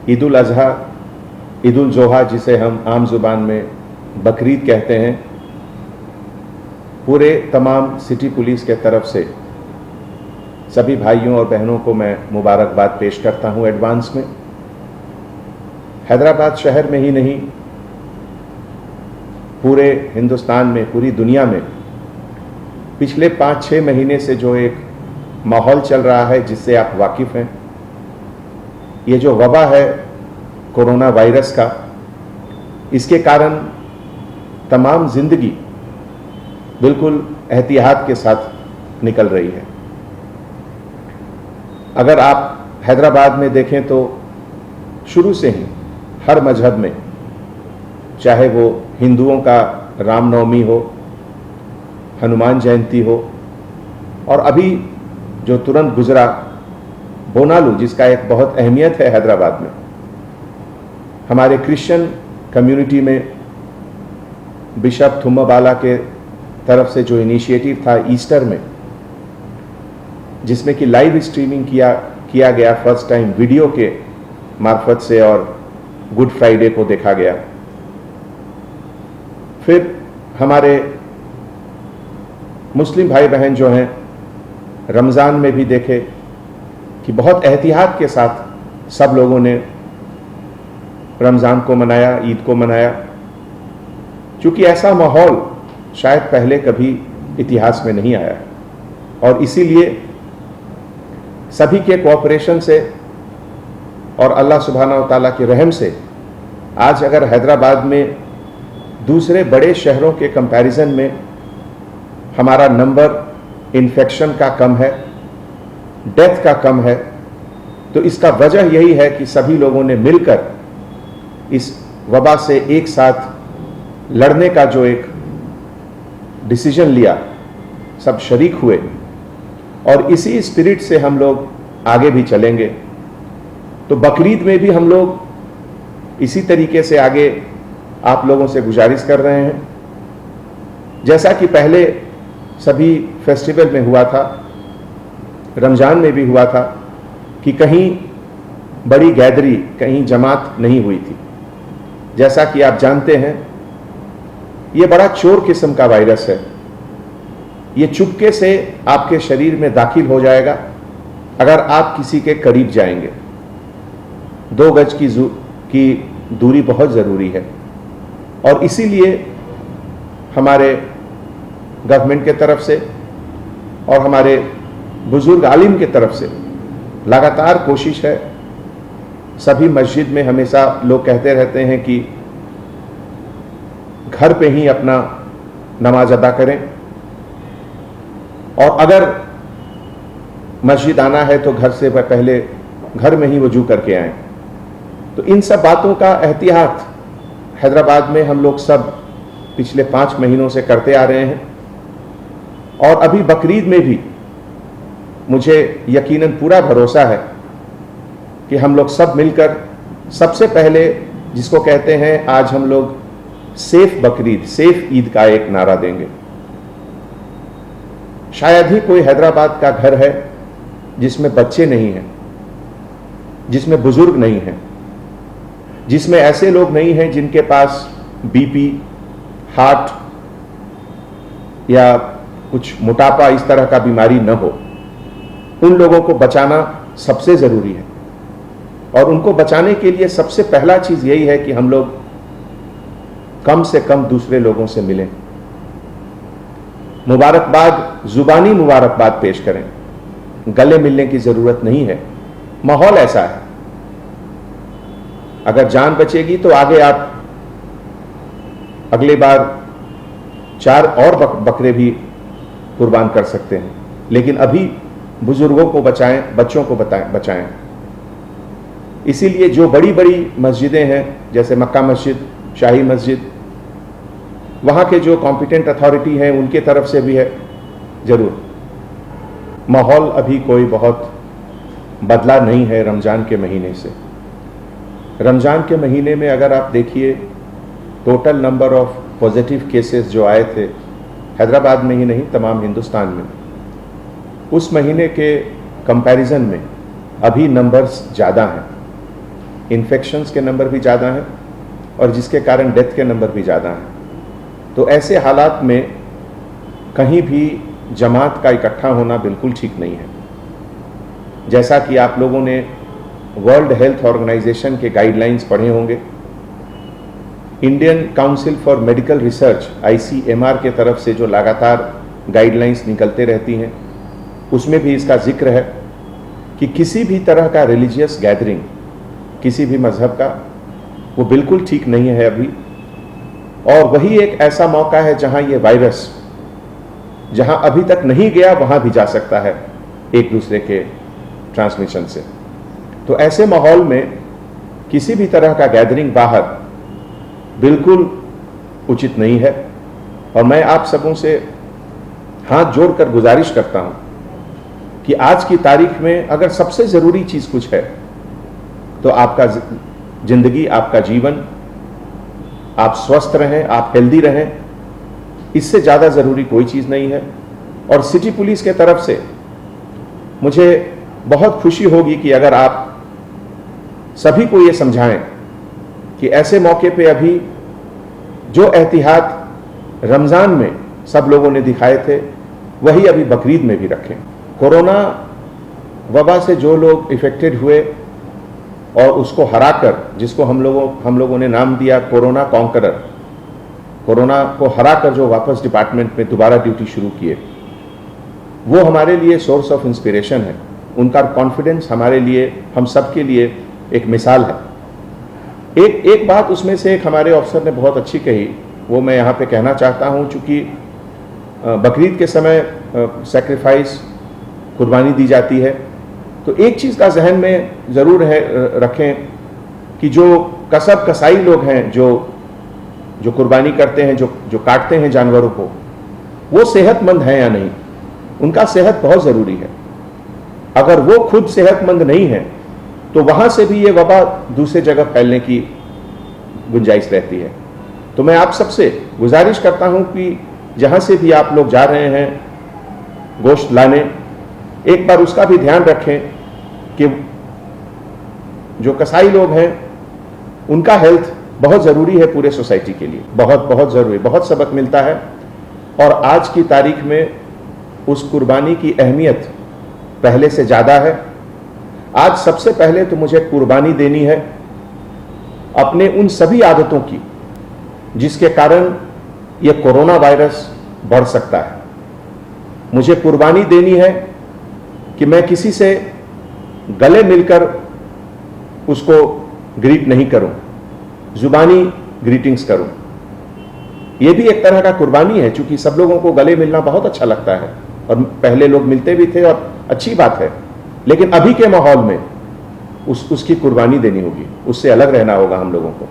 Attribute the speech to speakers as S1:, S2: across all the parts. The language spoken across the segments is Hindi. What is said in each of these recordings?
S1: ईद उल अज़हा, ईद उल जोहा जिसे हम आम ज़ुबान में बकरीद कहते हैं, पूरे तमाम सिटी पुलिस के तरफ से सभी भाइयों और बहनों को मैं मुबारकबाद पेश करता हूं एडवांस में। हैदराबाद शहर में ही नहीं, पूरे हिंदुस्तान में, पूरी दुनिया में पिछले 5-6 महीने से जो एक माहौल चल रहा है जिससे आप वाकिफ़ हैं, ये जो वबा है कोरोना वायरस का, इसके कारण तमाम ज़िंदगी बिल्कुल एहतियात के साथ निकल रही है। अगर आप हैदराबाद में देखें तो शुरू से ही हर मजहब में, चाहे वो हिंदुओं का रामनवमी हो, हनुमान जयंती हो, और अभी जो तुरंत गुजरा बोनालू, जिसका एक बहुत अहमियत है हैदराबाद में, हमारे क्रिश्चियन कम्युनिटी में बिशप थुम्माबाला के तरफ से जो इनिशिएटिव था ईस्टर में, जिसमें कि लाइव स्ट्रीमिंग किया गया फर्स्ट टाइम वीडियो के मार्फत से, और गुड फ्राइडे को देखा गया। फिर हमारे मुस्लिम भाई बहन जो हैं, रमज़ान में भी देखे कि बहुत एहतियात के साथ सब लोगों ने रमज़ान को मनाया, ईद को मनाया, क्योंकि ऐसा माहौल शायद पहले कभी इतिहास में नहीं आया है। और इसीलिए सभी के कोऑपरेशन से और अल्लाह सुब्हाना व तआला के रहम से आज अगर हैदराबाद में दूसरे बड़े शहरों के कंपैरिजन में हमारा नंबर इन्फेक्शन का कम है, डेथ का कम है, तो इसका वजह यही है कि सभी लोगों ने मिलकर इस वबा से एक साथ लड़ने का जो एक डिसीजन लिया, सब शरीक हुए, और इसी स्पिरिट से हम लोग आगे भी चलेंगे। तो बकरीद में भी हम लोग इसी तरीके से आगे आप लोगों से गुजारिश कर रहे हैं, जैसा कि पहले सभी फेस्टिवल में हुआ था, रमज़ान में भी हुआ था, कि कहीं बड़ी गैदरी, कहीं जमात नहीं हुई थी। जैसा कि आप जानते हैं, ये बड़ा चोर किस्म का वायरस है। ये चुपके से आपके शरीर में दाखिल हो जाएगा अगर आप किसी के करीब जाएंगे। 2 गज की दूरी बहुत ज़रूरी है, और इसीलिए हमारे गवर्नमेंट के तरफ से और हमारे बुजुर्ग आलिम के तरफ से लगातार कोशिश है। सभी मस्जिद में हमेशा लोग कहते रहते हैं कि घर पे ही अपना नमाज अदा करें, और अगर मस्जिद आना है तो घर से पहले घर में ही वजू करके आएं। तो इन सब बातों का एहतियात हैदराबाद में हम लोग सब पिछले 5 महीनों से करते आ रहे हैं, और अभी बकरीद में भी मुझे यकीनन पूरा भरोसा है कि हम लोग सब मिलकर सबसे पहले, जिसको कहते हैं आज हम लोग सेफ बकरीद, सेफ ईद का एक नारा देंगे। शायद ही कोई हैदराबाद का घर है जिसमें बच्चे नहीं हैं, जिसमें बुजुर्ग नहीं हैं, जिसमें ऐसे लोग नहीं हैं जिनके पास बीपी, हार्ट या कुछ मोटापा, इस तरह का बीमारी न हो। उन लोगों को बचाना सबसे ज़रूरी है, और उनको बचाने के लिए सबसे पहला चीज़ यही है कि हम लोग कम से कम दूसरे लोगों से मिलें, मुबारकबाद, जुबानी मुबारकबाद पेश करें। गले मिलने की ज़रूरत नहीं है, माहौल ऐसा है। अगर जान बचेगी तो आगे आप अगली बार 4 और बकरे भी कुर्बान कर सकते हैं, लेकिन अभी बुजुर्गों को बचाएं, बच्चों को बचाएं। इसीलिए जो बड़ी बड़ी मस्जिदें हैं, जैसे मक्का मस्जिद, शाही मस्जिद, वहाँ के जो कॉम्पिटेंट अथॉरिटी हैं उनके तरफ से भी है, ज़रूर। माहौल अभी कोई बहुत बदला नहीं है रमज़ान के महीने से। रमज़ान के महीने में अगर आप देखिए, total number of positive cases जो आए थे हैदराबाद में ही नहीं, तमाम हिंदुस्तान में, उस महीने के कंपैरिजन में अभी नंबर्स ज़्यादा हैं। इन्फेक्शंस के नंबर भी ज़्यादा हैं और जिसके कारण डेथ के नंबर भी ज़्यादा हैं। तो ऐसे हालात में कहीं भी जमात का इकट्ठा होना बिल्कुल ठीक नहीं है। जैसा कि आप लोगों ने वर्ल्ड हेल्थ ऑर्गेनाइजेशन के गाइडलाइंस पढ़े होंगे, Indian council for medical research ICMR के तरफ से जो लगातार गाइडलाइंस निकलते रहती हैं, उसमें भी इसका जिक्र है कि किसी भी तरह का रिलीजियस गैदरिंग किसी भी मजहब का वो बिल्कुल ठीक नहीं है अभी। और वही एक ऐसा मौका है जहां ये वायरस जहां अभी तक नहीं गया वहां भी जा सकता है एक दूसरे के ट्रांसमिशन से। तो ऐसे माहौल में किसी भी तरह का गैदरिंग बाहर बिल्कुल उचित नहीं है। और मैं आप सबों से हाथ जोड़कर गुजारिश करता हूं कि आज की तारीख में अगर सबसे ज़रूरी चीज़ कुछ है तो आपका जिंदगी, आपका जीवन, आप स्वस्थ रहें, आप हेल्दी रहें, इससे ज़्यादा ज़रूरी कोई चीज़ नहीं है। और सिटी पुलिस के तरफ से मुझे बहुत खुशी होगी कि अगर आप सभी को ये समझाएं कि ऐसे मौके पे अभी जो एहतियात रमज़ान में सब लोगों ने दिखाए थे वही अभी बकरीद में भी रखें। कोरोना वबा से जो लोग इफेक्टेड हुए और उसको हराकर, जिसको हम लोगों ने नाम दिया कोरोना कॉन्करर, कोरोना को हराकर जो वापस डिपार्टमेंट में दोबारा ड्यूटी शुरू किए, वो हमारे लिए सोर्स ऑफ इंस्पिरेशन है। उनका कॉन्फिडेंस हमारे लिए, हम सब के लिए एक मिसाल है। एक बात उसमें से एक हमारे ऑफिसर ने बहुत अच्छी कही, वो मैं यहाँ पे कहना चाहता हूँ। चूँकि बकरीद के समय सैक्रिफाइस, कुर्बानी दी जाती है, तो एक चीज़ का जहन में ज़रूर रखें कि जो कसब कसाई लोग हैं, जो कुर्बानी करते हैं, जो काटते हैं जानवरों को, वो सेहतमंद हैं या नहीं। उनका सेहत बहुत ज़रूरी है। अगर वो खुद सेहतमंद नहीं है तो वहाँ से भी ये वबा दूसरे जगह फैलने की गुंजाइश रहती है। तो मैं आप सबसे गुजारिश करता हूँ कि जहाँ से भी आप लोग जा रहे हैं गोश्त लाने, एक बार उसका भी ध्यान रखें कि जो कसाई लोग हैं उनका हेल्थ बहुत ज़रूरी है पूरे सोसाइटी के लिए, बहुत बहुत ज़रूरी, बहुत सबक मिलता है। और आज की तारीख में उस कुर्बानी की अहमियत पहले से ज़्यादा है। आज सबसे पहले तो मुझे कुर्बानी देनी है अपने उन सभी आदतों की जिसके कारण ये कोरोना वायरस बढ़ सकता है। मुझे कुर्बानी देनी है कि मैं किसी से गले मिलकर उसको ग्रीट नहीं करूं, जुबानी ग्रीटिंग्स करूं। यह भी एक तरह का कुर्बानी है, क्योंकि सब लोगों को गले मिलना बहुत अच्छा लगता है और पहले लोग मिलते भी थे और अच्छी बात है। लेकिन अभी के माहौल में उसकी कुर्बानी देनी होगी, उससे अलग रहना होगा हम लोगों को।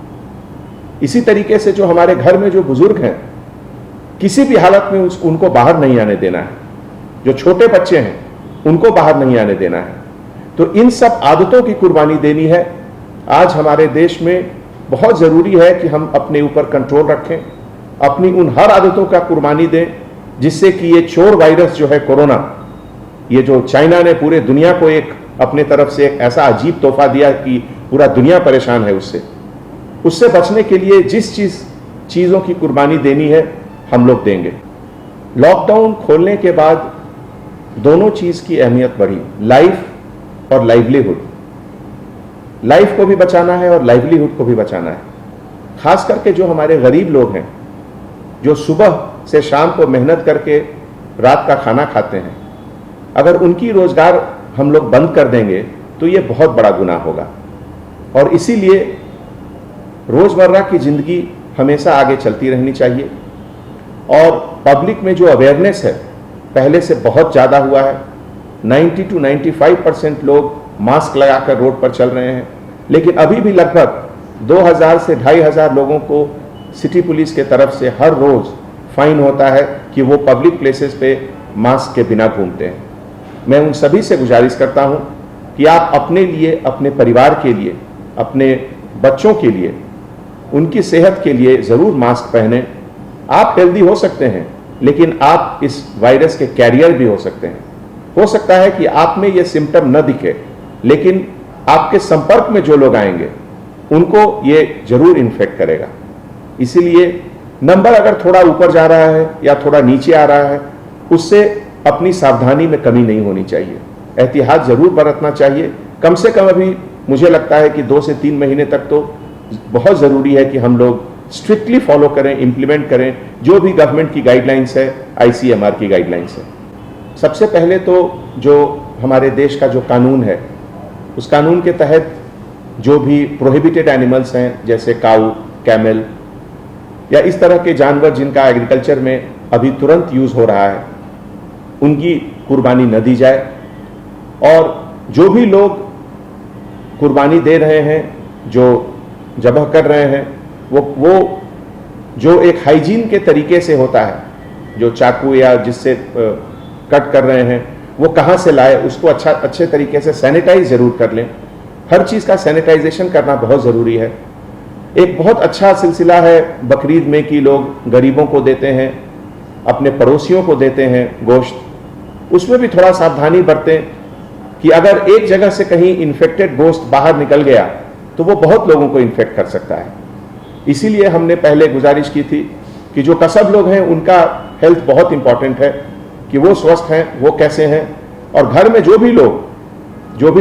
S1: इसी तरीके से जो हमारे घर में जो बुजुर्ग हैं, किसी भी हालत में उनको बाहर नहीं आने देना है। जो छोटे बच्चे हैं उनको बाहर नहीं आने देना है। तो इन सब आदतों की कुर्बानी देनी है। आज हमारे देश में बहुत ज़रूरी है कि हम अपने ऊपर कंट्रोल रखें, अपनी उन हर आदतों का कुर्बानी दें जिससे कि ये चोर वायरस जो है कोरोना, ये जो चाइना ने पूरे दुनिया को एक अपने तरफ से एक ऐसा अजीब तोहफा दिया कि पूरा दुनिया परेशान है उससे बचने के लिए जिस चीज़ों की कुर्बानी देनी है हम लोग देंगे। लॉकडाउन खोलने के बाद दोनों चीज़ की अहमियत बढ़ी, लाइफ और लाइवलीहुड। लाइफ को भी बचाना है और लाइवलीहुड को भी बचाना है। खास करके जो हमारे गरीब लोग हैं, जो सुबह से शाम को मेहनत करके रात का खाना खाते हैं, अगर उनकी रोजगार हम लोग बंद कर देंगे तो ये बहुत बड़ा गुनाह होगा। और इसीलिए रोज़मर्रा की ज़िंदगी हमेशा आगे चलती रहनी चाहिए। और पब्लिक में जो अवेयरनेस है पहले से बहुत ज़्यादा हुआ है। 90 to 95% लोग मास्क लगाकर रोड पर चल रहे हैं, लेकिन अभी भी लगभग 2000 से 2500 लोगों को सिटी पुलिस के तरफ से हर रोज़ फाइन होता है कि वो पब्लिक प्लेसेस पे मास्क के बिना घूमते हैं। मैं उन सभी से गुजारिश करता हूं कि आप अपने लिए, अपने परिवार के लिए, अपने बच्चों के लिए, उनकी सेहत के लिए ज़रूर मास्क पहनें। आप हेल्दी हो सकते हैं, लेकिन आप इस वायरस के कैरियर भी हो सकते हैं। हो सकता है कि आप में ये सिम्टम न दिखे, लेकिन आपके संपर्क में जो लोग आएंगे उनको ये जरूर इन्फेक्ट करेगा। इसीलिए नंबर अगर थोड़ा ऊपर जा रहा है या थोड़ा नीचे आ रहा है, उससे अपनी सावधानी में कमी नहीं होनी चाहिए, एहतियात जरूर बरतना चाहिए। कम से कम अभी मुझे लगता है कि 2 से 3 महीने तक तो बहुत ज़रूरी है कि हम लोग स्ट्रिक्टली फॉलो करें, इम्प्लीमेंट करें जो भी गवर्नमेंट की गाइडलाइंस है, ICMR की गाइडलाइंस है। सबसे पहले तो जो हमारे देश का जो कानून है, उस कानून के तहत जो भी प्रोहिबिटेड एनिमल्स हैं, जैसे काऊ, कैमल या इस तरह के जानवर जिनका एग्रीकल्चर में अभी तुरंत यूज़ हो रहा है, उनकी कुर्बानी न दी जाए। और जो भी लोग कुर्बानी दे रहे हैं, जो ज़बह कर रहे हैं, वो जो एक हाइजीन के तरीके से होता है, जो चाकू या जिससे कट कर रहे हैं, वो कहाँ से लाए, उसको अच्छे तरीके से सैनिटाइज ज़रूर कर लें। हर चीज़ का सैनिटाइजेशन करना बहुत ज़रूरी है। एक बहुत अच्छा सिलसिला है बकरीद में कि लोग गरीबों को देते हैं, अपने पड़ोसियों को देते हैं गोश्त। उसमें भी थोड़ा सावधानी बरतें कि अगर एक जगह से कहीं इन्फेक्टेड गोश्त बाहर निकल गया तो वो बहुत लोगों को इन्फेक्ट कर सकता है। इसीलिए हमने पहले गुजारिश की थी कि जो कसब लोग हैं उनका हेल्थ बहुत इंपॉर्टेंट है, कि वो स्वस्थ हैं, वो कैसे हैं। और घर में जो भी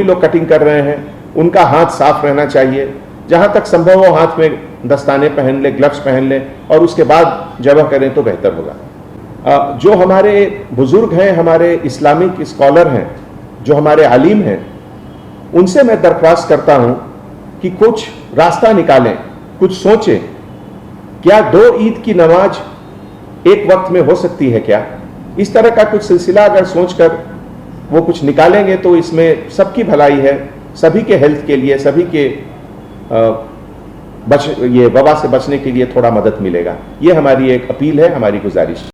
S1: लोग कटिंग कर रहे हैं, उनका हाथ साफ रहना चाहिए। जहाँ तक संभव हो हाथ में दस्ताने पहन लें, ग्लव्स पहन लें और उसके बाद ज़बह करें तो बेहतर होगा। जो हमारे बुजुर्ग हैं, हमारे इस्लामिक स्कॉलर हैं, जो हमारे आलिम हैं, उनसे मैं दरख्वास्त करता हूं कि कुछ रास्ता निकालें, कुछ सोचें। क्या 2 ईद की नमाज एक वक्त में हो सकती है क्या? इस तरह का कुछ सिलसिला अगर सोचकर वो कुछ निकालेंगे तो इसमें सबकी भलाई है, सभी के हेल्थ के लिए, सभी के ये वबा से बचने के लिए थोड़ा मदद मिलेगा। ये हमारी एक अपील है, हमारी गुजारिश।